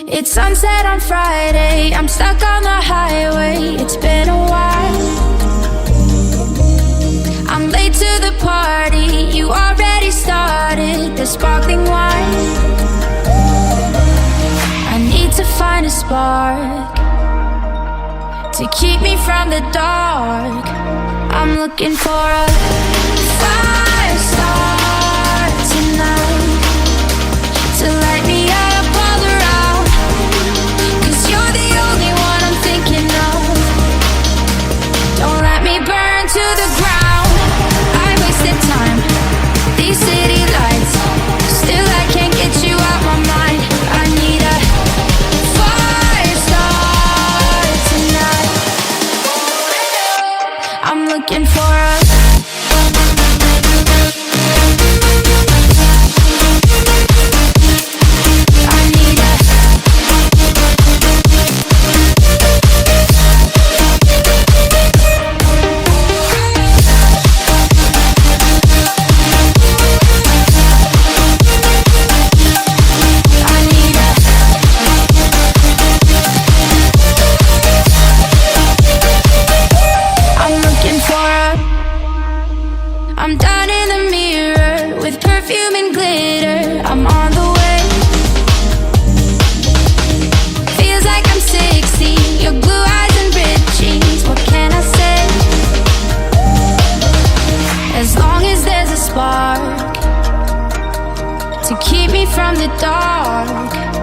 It's sunset on Friday, I'm stuck on the highway, it's been a while. I'm late to the party, you already started the sparkling wine. I need to find a spark to keep me from the dark. I'm looking for a fire start tonight to light me up all around. 'Cause you're the only one I'm thinking of. Don't let me burn to the ground. I wasted time, these city lights, still I can't get you out my mind. I need a fire start tonight. I'm looking for a I'm down in the mirror with perfume and glitter. I'm on the way. Feels like I'm 60. Your blue eyes and ripped jeans. What can I say? As long as there's a spark to keep me from the dark.